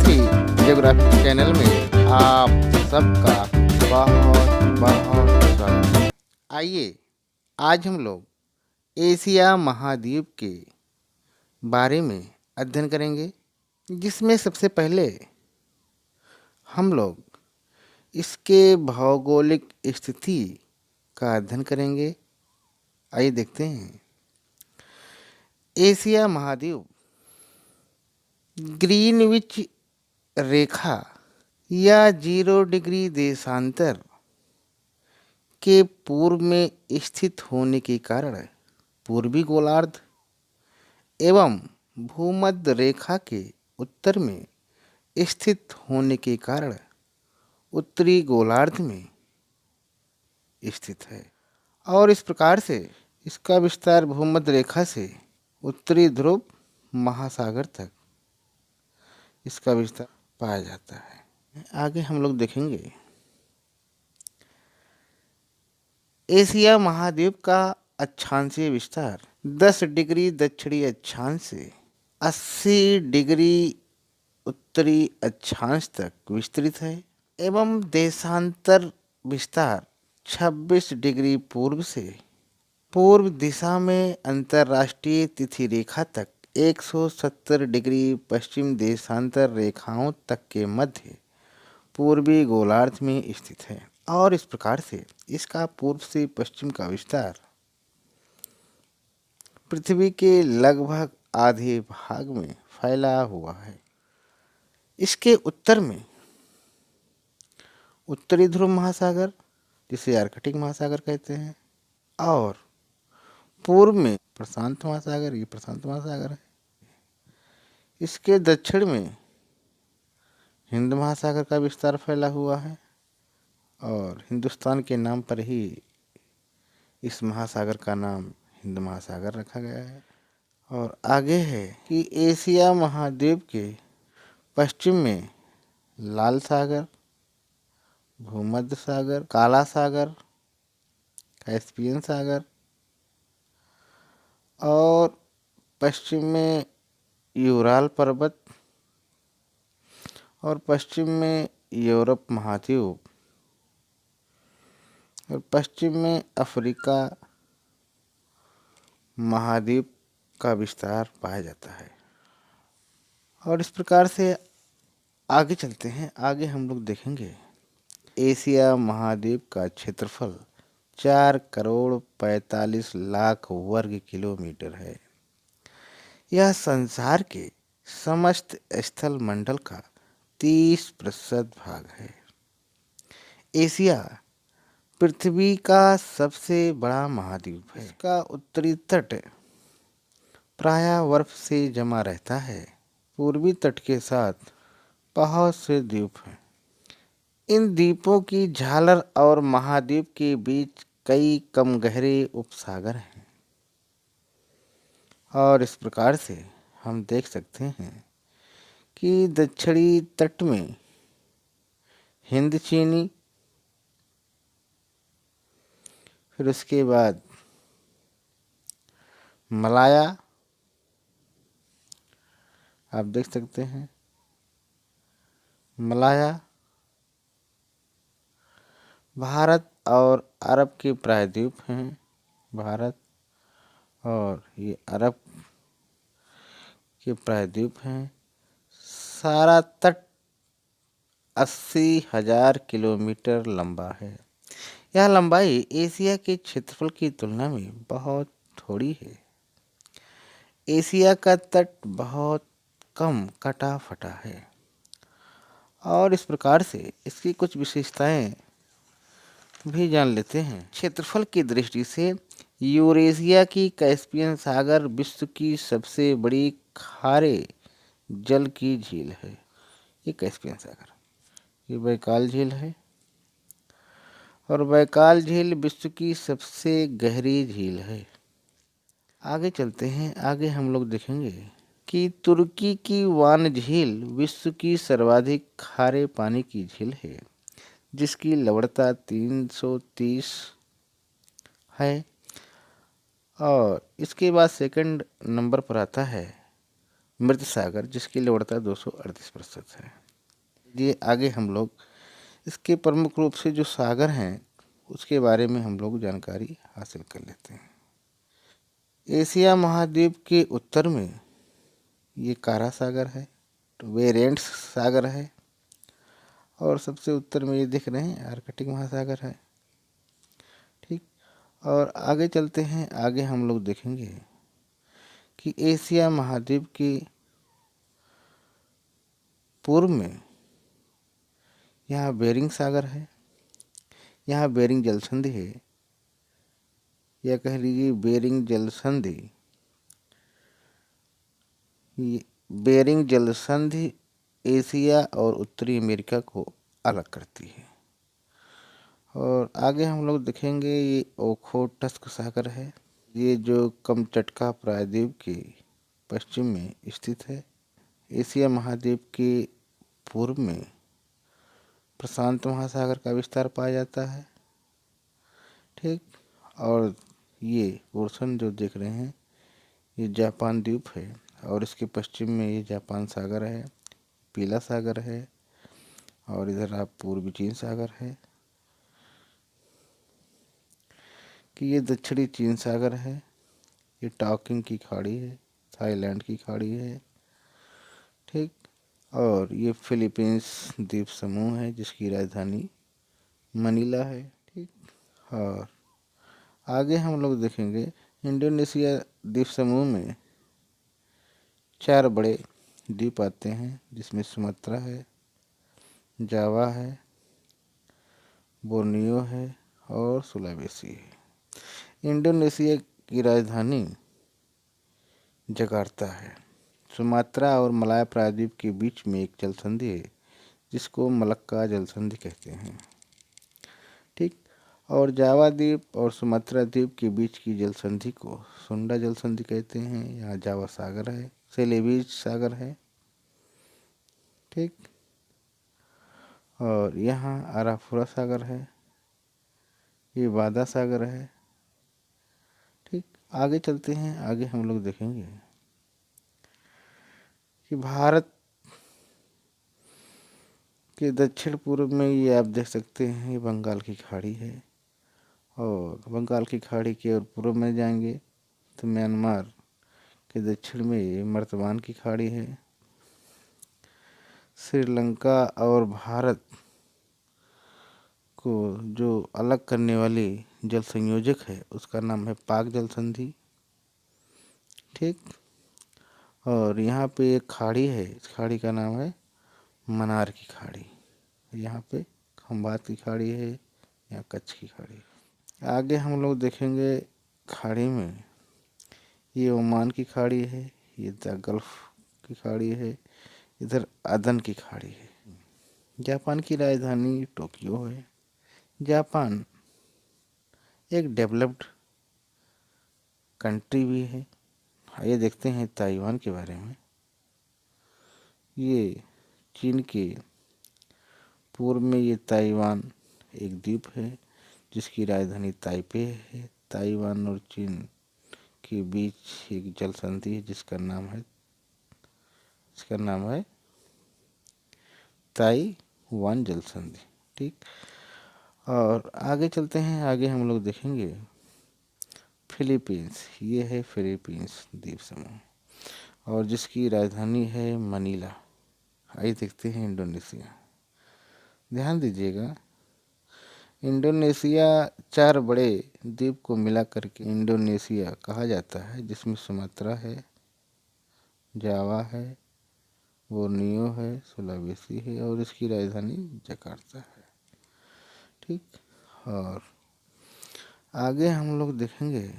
के geography channel में आप सबका बहुत बहुत स्वागत है। आइए आज हम लोग एशिया महाद्वीप के बारे में अध्ययन करेंगे, जिसमें सबसे पहले हम लोग इसके भौगोलिक स्थिति का अध्ययन करेंगे। आइए देखते हैं। एशिया महाद्वीप ग्रीनविच रेखा या 0 डिग्री देशांतर के पूर्व में स्थित होने के कारण पूर्वी गोलार्ध एवं भूमध्य रेखा के उत्तर में स्थित होने के कारण उत्तरी गोलार्ध में स्थित है और इस प्रकार से इसका विस्तार भूमध्य रेखा से उत्तरी ध्रुव महासागर तक इसका विस्तार पाया जाता है। आगे हम लोग देखेंगे एशिया महाद्वीप का अक्षांशीय विस्तार 10 डिग्री दक्षिणी अक्षांश से 80 डिग्री उत्तरी अक्षांश तक विस्तृत है एवं देशांतर विस्तार 26 डिग्री पूर्व से पूर्व दिशा में अंतर्राष्ट्रीय तिथि रेखा तक 170 डिग्री पश्चिम देशांतर रेखाओं तक के मध्य पूर्वी गोलार्ध में स्थित है और इस प्रकार से इसका पूर्व से पश्चिम का विस्तार पृथ्वी के लगभग आधे भाग में फैला हुआ है। इसके उत्तर में उत्तरी ध्रुव महासागर, जिसे आर्कटिक महासागर कहते हैं, और पूर्व में प्रशांत महासागर, ये प्रशांत महासागर है। इसके दक्षिण में हिंद महासागर का विस्तार फैला हुआ है और हिंदुस्तान के नाम पर ही इस महासागर का नाम हिंद महासागर रखा गया है। और आगे है कि एशिया महाद्वीप के पश्चिम में लाल सागर, भूमध्य सागर, काला सागर, कैस्पियन सागर और पश्चिम में यूराल पर्वत और पश्चिम में यूरोप महाद्वीप और पश्चिम में अफ्रीका महाद्वीप का विस्तार पाया जाता है। और इस प्रकार से आगे चलते हैं। आगे हम लोग देखेंगे एशिया महाद्वीप का क्षेत्रफल 4 करोड़ 45 लाख वर्ग किलोमीटर है। यह संसार के समस्त स्थल मंडल का 30% भाग है। एशिया पृथ्वी का सबसे बड़ा महाद्वीप है। इसका उत्तरी तट प्रायः बर्फ से जमा रहता है। पूर्वी तट के साथ बहुत से द्वीप हैं। इन द्वीपों की झालर और महाद्वीप के बीच कई कम गहरे उपसागर हैं और इस प्रकार से हम देख सकते हैं कि दक्षिणी तट में हिंद चीनी, फिर उसके बाद मलाया, आप देख सकते हैं मलाया, भारत और अरब के प्रायद्वीप हैं। भारत और ये अरब के प्रायद्वीप हैं। सारा तट 80,000 किलोमीटर लंबा है। यह लंबाई एशिया के क्षेत्रफल की तुलना में बहुत थोड़ी है। एशिया का तट बहुत कम कटा फटा है और इस प्रकार से इसकी कुछ विशेषताएं भी जान लेते हैं। क्षेत्रफल की दृष्टि से यूरेशिया की कैस्पियन सागर विश्व की सबसे बड़ी खारे जल की झील है। ये कैस्पियन सागर, ये बैकाल झील है और बैकाल झील विश्व की सबसे गहरी झील है। आगे चलते हैं। आगे हम लोग देखेंगे कि तुर्की की वान झील विश्व की सर्वाधिक खारे पानी की झील है, जिसकी लवणता 330 है। और इसके बाद सेकंड नंबर पर आता है मृत सागर जिसकी लवणता 238% है। ये आगे हम लोग इसके प्रमुख रूप से जो सागर हैं उसके बारे में हम लोग जानकारी हासिल कर लेते हैं। एशिया महाद्वीप के उत्तर में ये कारा सागर है, तो वेरेंट्स सागर है, और सबसे उत्तर में ये दिख रहे हैं आर्कटिक महासागर है। ठीक, और आगे चलते हैं, आगे हम लोग देखेंगे कि एशिया महाद्वीप के पूर्व में यहाँ बेरिंग सागर है, यहाँ बेरिंग जलसंधि है, या कह लीजिए बेरिंग जलसंधि। बेरिंग जलसंधि एशिया और उत्तरी अमेरिका को अलग करती है। और आगे हम लोग देखेंगे ये ओखोटस्क सागर है, ये जो कमचटका प्रायद्वीप के पश्चिम में स्थित है। एशिया महाद्वीप के पूर्व में प्रशांत महासागर का विस्तार पाया जाता है। ठीक, और ये पोर्शन जो देख रहे हैं ये जापान द्वीप है, और इसके पश्चिम में ये जापान सागर है, पीला सागर है, और इधर आप पूर्वी चीन सागर है कि ये दक्षिणी चीन सागर है, ये टॉकिंग की खाड़ी है, थाईलैंड की खाड़ी है। ठीक, और ये फिलीपींस द्वीप समूह है जिसकी राजधानी मनीला है। ठीक, और आगे हम लोग देखेंगे इंडोनेशिया द्वीप समूह में 4 बड़े द्वीप आते हैं, जिसमें सुमात्रा है, जावा है, बोर्नियो है, और सुलावेसी है। इंडोनेशिया की राजधानी जकार्ता है। सुमात्रा और मलाया प्रायद्वीप के बीच में एक जलसंधि है जिसको मलक्का जलसंधि कहते हैं। ठीक, और जावा द्वीप और सुमात्रा द्वीप के बीच की जलसंधि को सुंडा जलसंधि कहते हैं। यहाँ जावा सागर है, सेलेबीज सागर है। ठीक, और यहाँ आराफुरा सागर है, ये वादा सागर है। ठीक, आगे चलते हैं, आगे हम लोग देखेंगे कि भारत के दक्षिण पूर्व में ये आप देख सकते हैं ये बंगाल की खाड़ी है, और बंगाल की खाड़ी के और पूर्व में जाएंगे तो म्यांमार के दक्षिण में ये मर्तबान की खाड़ी है। श्रीलंका और भारत को जो अलग करने वाली जल संयोजक है उसका नाम है पाक जल संधि। ठीक, और यहाँ पे एक खाड़ी है, इस खाड़ी का नाम है मनार की खाड़ी। यहाँ पे खंबात की खाड़ी है, यहाँ कच्छ की खाड़ी। आगे हम लोग देखेंगे खाड़ी में ये ओमान की खाड़ी है, ये द गल्फ की खाड़ी है, इधर अदन की खाड़ी है। जापान की राजधानी टोक्यो है। जापान एक डेवलप्ड कंट्री भी है। आइए देखते हैं ताइवान के बारे में। ये चीन के पूर्व में ये ताइवान एक द्वीप है जिसकी राजधानी ताइपे है। ताइवान और चीन के बीच एक जल संधि है जिसका नाम है ताइवान जल संधि। ठीक, और आगे चलते हैं, आगे हम लोग देखेंगे फिलीपींस। ये है फिलीपींस द्वीप समूह और जिसकी राजधानी है मनीला। आइए देखते हैं इंडोनेशिया। ध्यान दीजिएगा, इंडोनेशिया 4 बड़े द्वीप को मिला करके इंडोनेशिया कहा जाता है, जिसमें सुमात्रा है, जावा है, बोर्नियो है, सुलावेसी है, और इसकी राजधानी जकार्ता है। ठीक, और आगे हम लोग देखेंगे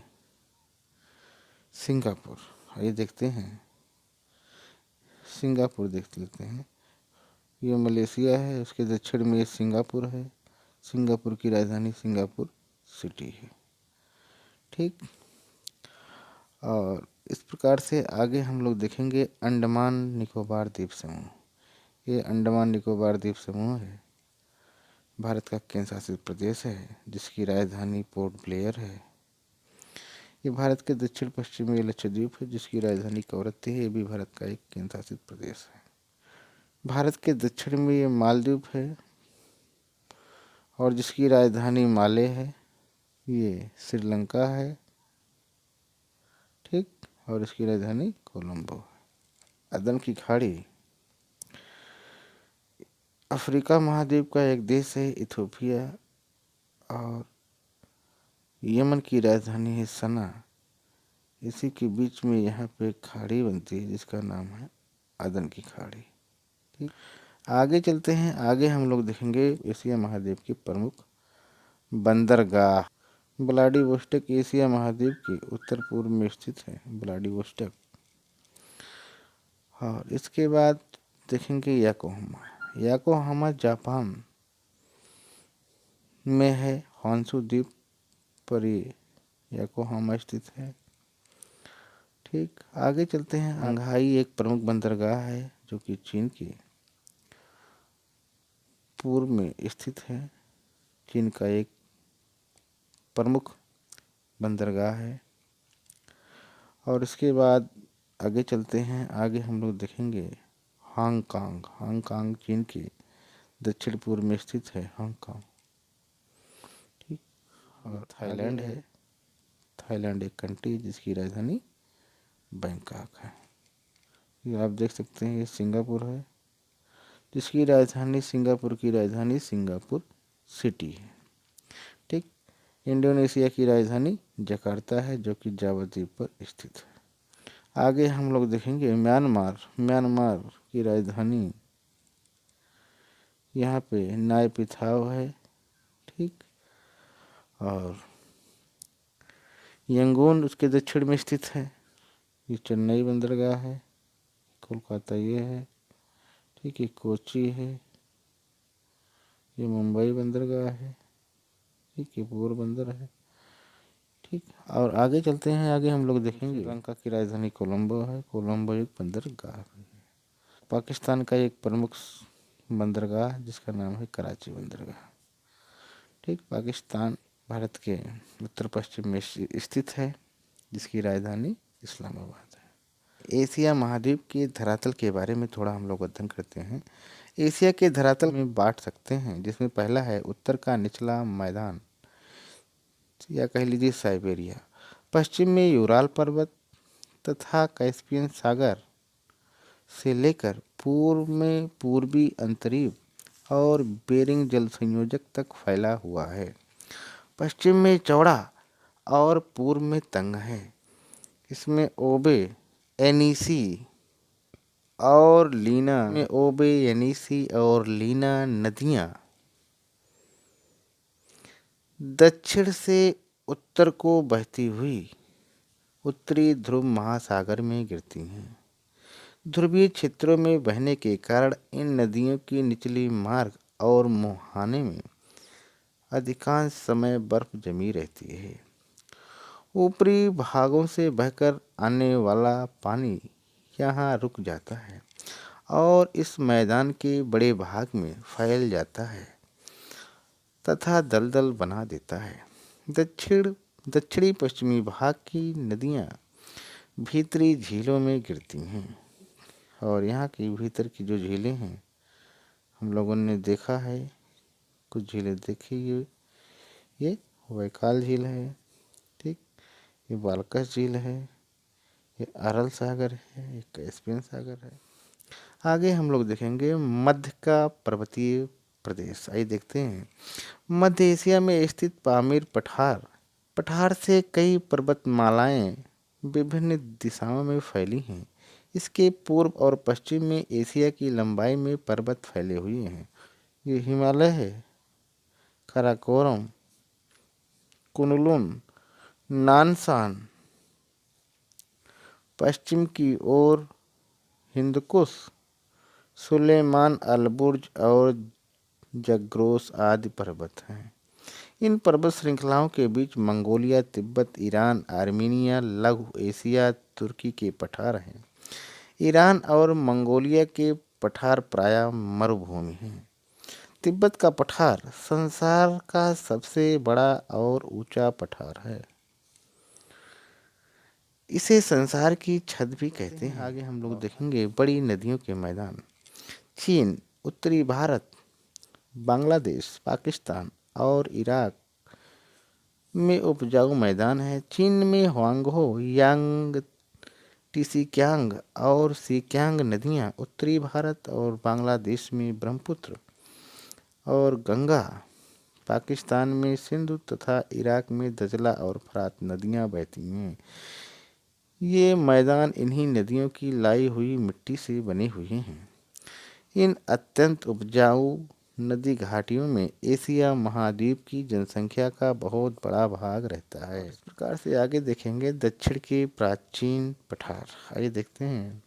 सिंगापुर। आइए देखते हैं, सिंगापुर देख लेते हैं। ये मलेशिया है, उसके दक्षिण में सिंगापुर है। सिंगापुर की राजधानी सिंगापुर सिटी है। ठीक, और इस प्रकार से आगे हम लोग देखेंगे अंडमान निकोबार द्वीप समूह। ये अंडमान निकोबार द्वीप समूह है, भारत का केंद्र शासित प्रदेश है, जिसकी राजधानी पोर्ट ब्लेयर है। ये भारत के दक्षिण पश्चिम में लक्षद्वीप है जिसकी राजधानी कवरत्ती है। ये भी भारत का एक केंद्र शासित प्रदेश है। भारत के दक्षिण में ये मालदीव है और जिसकी राजधानी माले है। ये श्रीलंका है, ठीक, और इसकी राजधानी कोलंबो है। अदन की खाड़ी अफ्रीका महाद्वीप का एक देश है। इथियोपिया और यमन की राजधानी है सना। इसी के बीच में यहाँ पे एक खाड़ी बनती है जिसका नाम है अदन की खाड़ी, ठीक। आगे चलते हैं। आगे हम लोग देखेंगे एशिया महाद्वीप के प्रमुख बंदरगाह। व्लादिवोस्टोक एशिया महाद्वीप के उत्तर पूर्व में स्थित है, व्लादिवोस्टोक। और इसके बाद देखेंगे याकोहामा। याकोहामा जापान में है, होन्शु द्वीप पर ये याकोहामा स्थित है, ठीक। आगे चलते हैं। अंगहाई एक प्रमुख बंदरगाह है जो कि चीन के पूर्व में स्थित है। चीन का एक प्रमुख बंदरगाह है। और इसके बाद आगे चलते हैं। आगे हम लोग देखेंगे हांगकांग। हांगकांग चीन के दक्षिण पूर्व में स्थित है हांगकांग, ठीक। और थाईलैंड है। थाईलैंड एक कंट्री है जिसकी राजधानी बैंकॉक है। ये आप देख सकते हैं, ये सिंगापुर है जिसकी राजधानी सिंगापुर की राजधानी सिंगापुर सिटी है, ठीक। इंडोनेशिया की राजधानी जकार्ता है जो कि जावा द्वीप पर स्थित है। आगे हम लोग देखेंगे म्यांमार। म्यांमार की राजधानी यहाँ पे नायपिथाव है, ठीक। और यंगून उसके दक्षिण में स्थित है। ये चेन्नई बंदरगाह है। कोलकाता ये है, ठीक। ये कोची है। ये मुंबई बंदरगाह है, ठीक। ये पोरबंदर है, ठीक। और आगे चलते हैं। आगे हम लोग देखेंगे श्रीलंका की राजधानी कोलंबो है। कोलंबो एक बंदरगाह है। पाकिस्तान का एक प्रमुख बंदरगाह जिसका नाम है कराची बंदरगाह, ठीक। पाकिस्तान भारत के उत्तर पश्चिम में स्थित है जिसकी राजधानी इस्लामाबाद है। एशिया महाद्वीप के धरातल के बारे में थोड़ा हम लोग अध्ययन करते हैं। एशिया के धरातल में बांट सकते हैं जिसमें पहला है उत्तर का निचला मैदान या कह लीजिए साइबेरिया। पश्चिम में यूराल पर्वत तथा कैस्पियन सागर से लेकर पूर्व में पूर्वी अंतरीप और बेरिंग जल संयोजक तक फैला हुआ है। पश्चिम में चौड़ा और पूर्व में तंग है। इसमें ओबे, एनीसी और लीना में ओबे, एनीसी और लीना नदियाँ दक्षिण से उत्तर को बहती हुई उत्तरी ध्रुव महासागर में गिरती हैं। ध्रुवीय क्षेत्रों में बहने के कारण इन नदियों की निचली मार्ग और मुहाने में अधिकांश समय बर्फ जमी रहती है। ऊपरी भागों से बहकर आने वाला पानी यहाँ रुक जाता है और इस मैदान के बड़े भाग में फैल जाता है तथा दलदल बना देता है। दक्षिणी पश्चिमी भाग की नदियाँ भीतरी झीलों में गिरती हैं और यहाँ की भीतर की जो झीलें हैं हम लोगों ने देखा है, कुछ झीलें देखी। ये वैकाल झील है, ठीक। ये बालकस झील है, ये अरल सागर है, ये कैस्पियन सागर है। आगे हम लोग देखेंगे मध्य का पर्वतीय प्रदेश। आइए देखते हैं। मध्य एशिया में स्थित पामीर पठार से कई पर्वतमालाएं विभिन्न दिशाओं में फैली हैं। इसके पूर्व और पश्चिम में एशिया की लंबाई में पर्वत फैले हुए हैं। ये हिमालय है, काराकोरम, कुनलुन, नानसान। पश्चिम की ओर हिंदकुश, सुलेमान अल बुर्ज और जग्रोस आदि पर्वत हैं। इन पर्वत श्रृंखलाओं के बीच मंगोलिया, तिब्बत, ईरान, आर्मीनिया, लघु एशिया, तुर्की के पठार हैं। ईरान और मंगोलिया के पठार प्रायः मरुभूमि हैं। तिब्बत का पठार संसार का सबसे बड़ा और ऊंचा पठार है। इसे संसार की छत भी कहते हैं। आगे हम लोग देखेंगे बड़ी नदियों के मैदान। चीन, उत्तरी भारत, बांग्लादेश, पाकिस्तान और इराक में उपजाऊ मैदान है। चीन में हुआंगहो, यांग, टिसिक्यांग और सिक्यांग नदियाँ। उत्तरी भारत और बांग्लादेश में ब्रह्मपुत्र और गंगा। पाकिस्तान में सिंधु तथा इराक में दजला और फरात नदियाँ बहती हैं। ये मैदान इन्हीं नदियों की लाई हुई मिट्टी से बने हुए हैं। इन अत्यंत उपजाऊ नदी घाटियों में एशिया महाद्वीप की जनसंख्या का बहुत बड़ा भाग रहता है। इस प्रकार से आगे देखेंगे दक्षिण के प्राचीन पठार। आइए देखते हैं।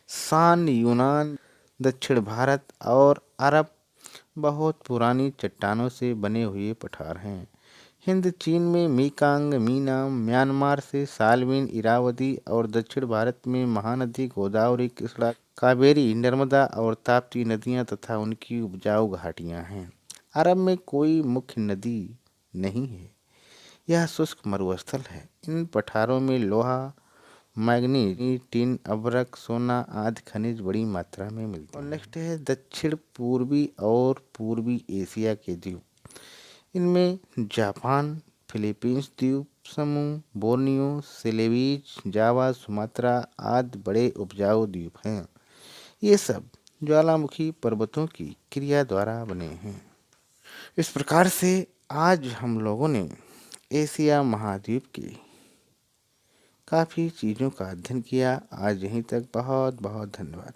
शान, यूनान, दक्षिण भारत और अरब बहुत पुरानी चट्टानों से बने हुए पठार हैं। हिंद चीन में मीकांग, मीनाम, म्यांमार से सालवीन, इरावदी और दक्षिण भारत में महानदी, गोदावरी, कृष्णा, कावेरी, नर्मदा और ताप्ती नदियाँ तथा उनकी उपजाऊ घाटियाँ हैं। अरब में कोई मुख्य नदी नहीं है। यह शुष्क मरुस्थल है। इन पठारों में लोहा, मैग्नीज, टिन, अभ्रक, सोना आदि खनिज बड़ी मात्रा में मिलते हैं। और नेक्स्ट है दक्षिण पूर्वी और पूर्वी एशिया के द्वीप। इनमें जापान, फिलीपींस द्वीप समूह, बोर्नियो, सेलेवीज, जावा, सुमात्रा आदि बड़े उपजाऊ द्वीप हैं। ये सब ज्वालामुखी पर्वतों की क्रिया द्वारा बने हैं। इस प्रकार से आज हम लोगों ने एशिया महाद्वीप की काफ़ी चीज़ों का अध्ययन किया। आज यहीं तक। बहुत बहुत धन्यवाद।